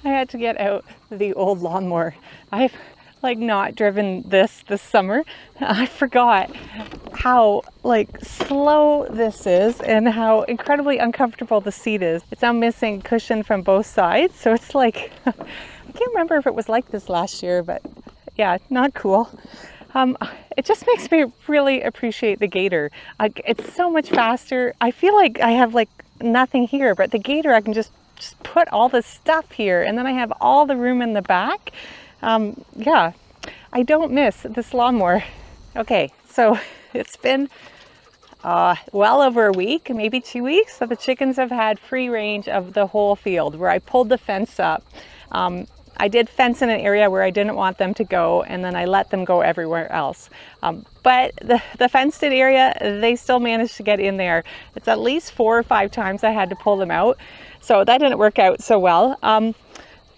I had to get out the old lawnmower. I've like not driven this summer. I forgot how like slow this is and how incredibly uncomfortable the seat is. It's now missing cushion from both sides, so it's like I can't remember if it was like this last year, but yeah, not cool. It just makes me really appreciate the Gator. It's so much faster. I feel like I have like nothing here, but the Gator I can just put all the stuff here, and then I have all the room in the back. Yeah, I don't miss this lawnmower. Okay, so it's been well over a week, maybe 2 weeks, so the chickens have had free range of the whole field where I pulled the fence up. I did fence in an area where I didn't want them to go, and then I let them go everywhere else. But the fenced in area, they still managed to get in there. It's at least 4 or 5 times I had to pull them out. So that didn't work out so well.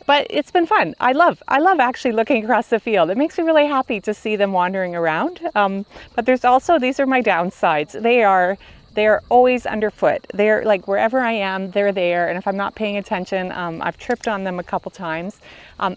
But it's been fun. I love actually looking across the field. It makes me really happy to see them wandering around. But there's also, these are my downsides. They're always underfoot. They're like wherever I am, they're there. And if I'm not paying attention, I've tripped on them a couple times.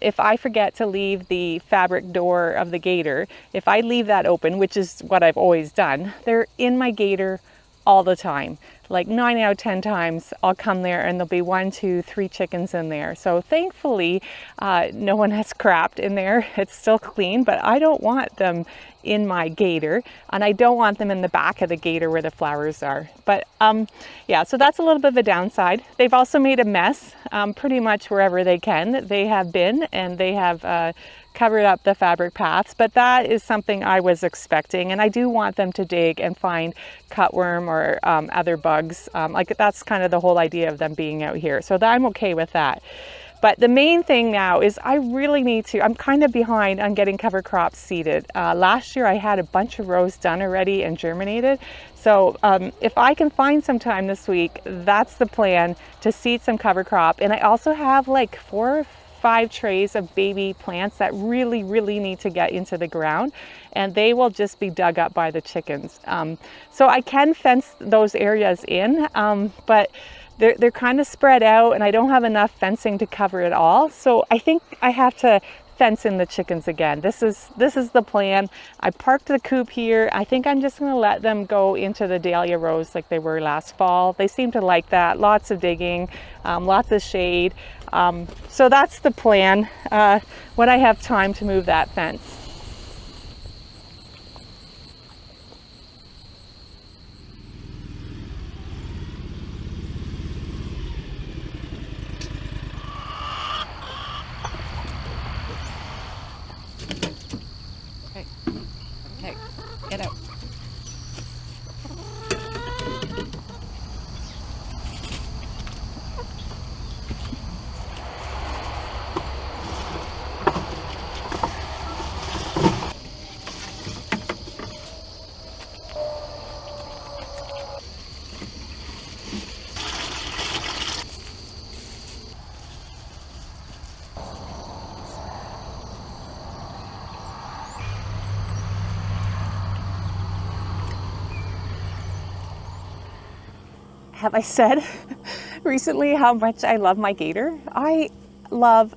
If I forget to leave the fabric door of the Gator, if I leave that open, which is what I've always done, they're in my Gator all the time. Like 9 out of 10 times I'll come there and there'll be 1, 2, 3 chickens in there. So thankfully no one has crapped in there. It's still clean, but I don't want them in my Gator, and I don't want them in the back of the Gator where the flowers are. But yeah, so that's a little bit of a downside. They've also made a mess pretty much wherever they can. They have been, and they have covered up the fabric paths, but that is something I was expecting, and I do want them to dig and find cutworm or other bugs. Like that's kind of the whole idea of them being out here, so I'm okay with that. But the main thing now is I really need to, I'm kind of behind on getting cover crops seeded. Last year I had a bunch of rows done already and germinated. So if I can find some time this week, that's the plan, to seed some cover crop. And I also have like 4 or 5 trays of baby plants that really need to get into the ground, and they will just be dug up by the chickens. So I can fence those areas in, but they're kind of spread out, and I don't have enough fencing to cover it all. So I think I have to fence in the chickens again. This is the plan. I parked the coop here. I think I'm just going to let them go into the dahlia rows like they were last fall. They seem to like that. Lots of digging, lots of shade. So that's the plan when I have time to move that fence. Okay, get out. Have I said recently how much I love my Gator? I love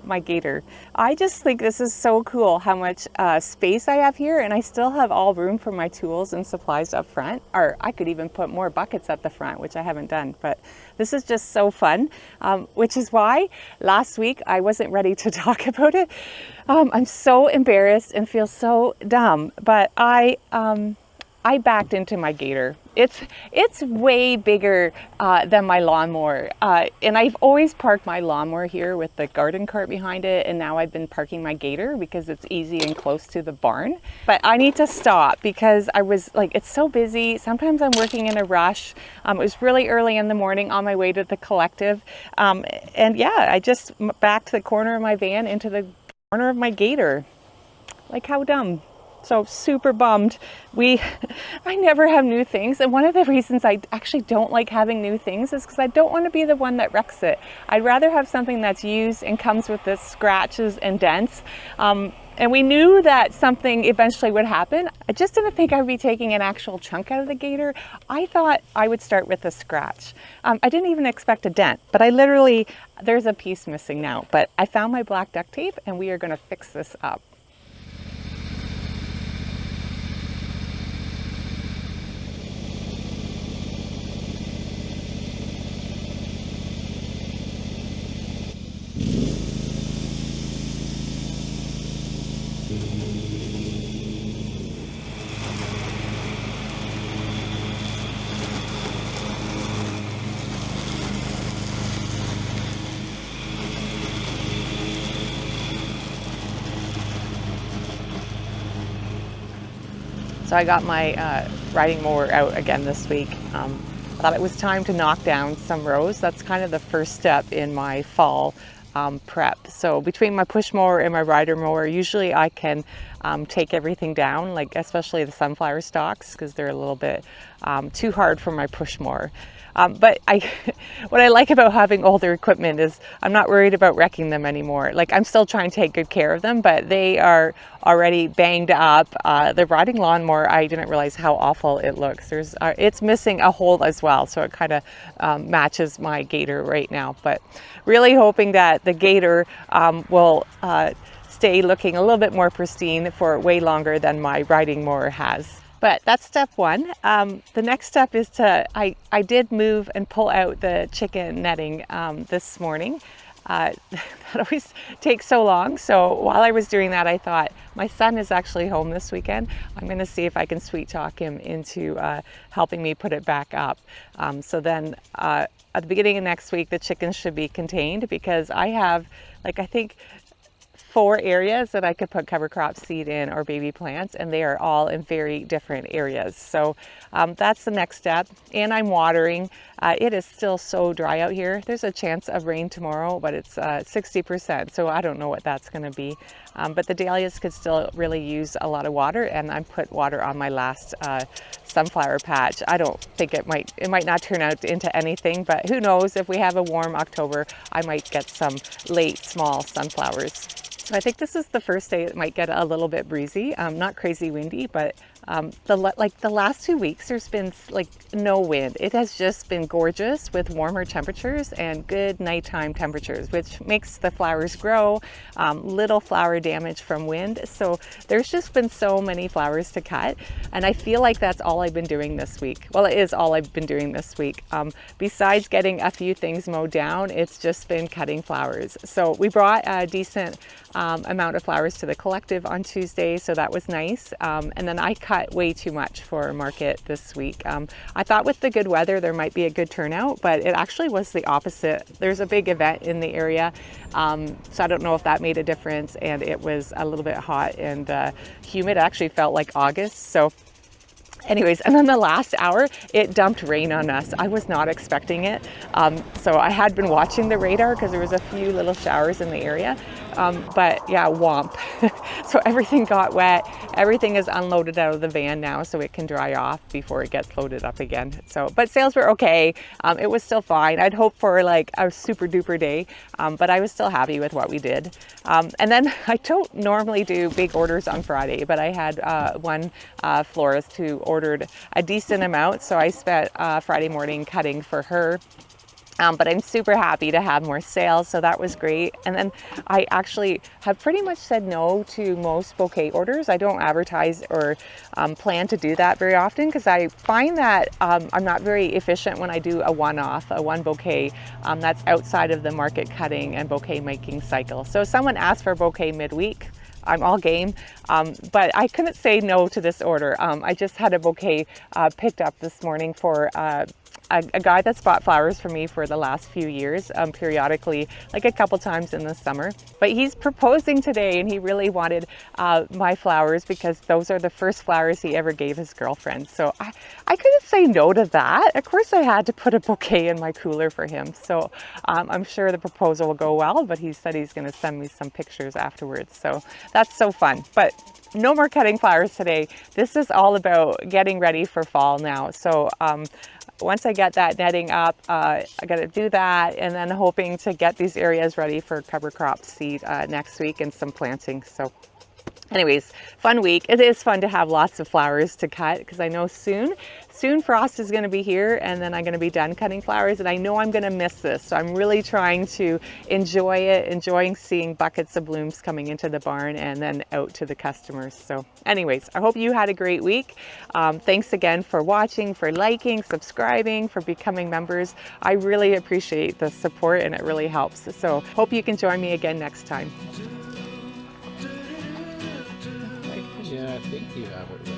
my Gator. I just think this is so cool how much space I have here, and I still have all room for my tools and supplies up front. Or I could even put more buckets at the front, which I haven't done, but this is just so fun, which is why last week I wasn't ready to talk about it. I'm so embarrassed and feel so dumb, but I backed into my Gator. It's way bigger than my lawnmower, and I've always parked my lawnmower here with the garden cart behind it, and now I've been parking my Gator because it's easy and close to the barn. But I need to stop because I was like, it's so busy. Sometimes I'm working in a rush. It was really early in the morning on my way to the collective, and yeah, I just backed the corner of my van into the corner of my Gator. Like, how dumb. So super bummed. I never have new things. And one of the reasons I actually don't like having new things is because I don't want to be the one that wrecks it. I'd rather have something that's used and comes with the scratches and dents. And we knew that something eventually would happen. I just didn't think I would be taking an actual chunk out of the Gator. I thought I would start with a scratch. I didn't even expect a dent, but there's a piece missing now. But I found my black duct tape and we are going to fix this up. So I got my riding mower out again this week. I thought it was time to knock down some rows. That's kind of the first step in my fall prep. So between my push mower and my rider mower, usually I can take everything down, like especially the sunflower stalks, because they're a little bit too hard for my push mower. But what I like about having older equipment is I'm not worried about wrecking them anymore. Like, I'm still trying to take good care of them, but they are already banged up. The riding lawnmower, I didn't realize how awful it looks. It's missing a hole as well, so it kind of matches my Gator right now. But really hoping that the Gator will stay looking a little bit more pristine for way longer than my riding mower has. But that's step one. The next step is I did move and pull out the chicken netting this morning. That always takes so long. So while I was doing that, I thought, my son is actually home this weekend. I'm going to see if I can sweet talk him into helping me put it back up. So then at the beginning of next week, the chickens should be contained, because I have, I think, 4 areas that I could put cover crop seed in or baby plants, and they are all in very different areas. So that's the next step. And I'm watering. It is still so dry out here. There's a chance of rain tomorrow, but it's 60%. So I don't know what that's going to be. But the dahlias could still really use a lot of water, and I put water on my last sunflower patch. I don't think it might not turn out into anything, but who knows? If we have a warm October, I might get some late small sunflowers. I think this is the first day it might get a little bit breezy, not crazy windy, but the last 2 weeks there's been no wind. It has just been gorgeous with warmer temperatures and good nighttime temperatures, which makes the flowers grow, little flower damage from wind. So there's just been so many flowers to cut, and I feel like that's all I've been doing this week. Well, it is all I've been doing this week. Besides getting a few things mowed down, it's just been cutting flowers. So we brought a decent amount of flowers to the collective on Tuesday, so that was nice. And then I cut way too much for market this week. I thought with the good weather there might be a good turnout, but it actually was the opposite. There's a big event in the area, so I don't know if that made a difference, and it was a little bit hot and humid. It actually felt like August. So anyways, and then the last hour, it dumped rain on us. I was not expecting it. So I had been watching the radar because there was a few little showers in the area. But yeah, womp. So everything got wet. Everything is unloaded out of the van now, so it can dry off before it gets loaded up again. So, but sales were okay. It was still fine. I'd hoped for a super duper day, but I was still happy with what we did. And then I don't normally do big orders on Friday, but I had one florist who ordered a decent amount, so I spent Friday morning cutting for her. But I'm super happy to have more sales, so that was great. And then I actually have pretty much said no to most bouquet orders. I don't advertise or plan to do that very often, because I find that I'm not very efficient when I do a one-off, a one bouquet that's outside of the market cutting and bouquet making cycle. So if someone asked for a bouquet midweek, I'm all game, but I couldn't say no to this order. I just had a bouquet picked up this morning for a guy that's bought flowers for me for the last few years, periodically, like a couple times in the summer. But he's proposing today, and he really wanted my flowers because those are the first flowers he ever gave his girlfriend. So I couldn't say no to that. Of course I had to put a bouquet in my cooler for him. So I'm sure the proposal will go well, but he said he's going to send me some pictures afterwards. So that's so fun. But no more cutting flowers today. This is all about getting ready for fall now. So once I get that netting up, I got to do that, and then hoping to get these areas ready for cover crop seed next week and some planting. So anyways, fun week. It is fun to have lots of flowers to cut because I know soon frost is going to be here, and then I'm going to be done cutting flowers, and I know I'm going to miss this. So I'm really trying to enjoy it, enjoying seeing buckets of blooms coming into the barn and then out to the customers. So anyways, I hope you had a great week. Thanks again for watching, for liking, subscribing, for becoming members. I really appreciate the support, and it really helps. So hope you can join me again next time. Yeah, I think you have it right.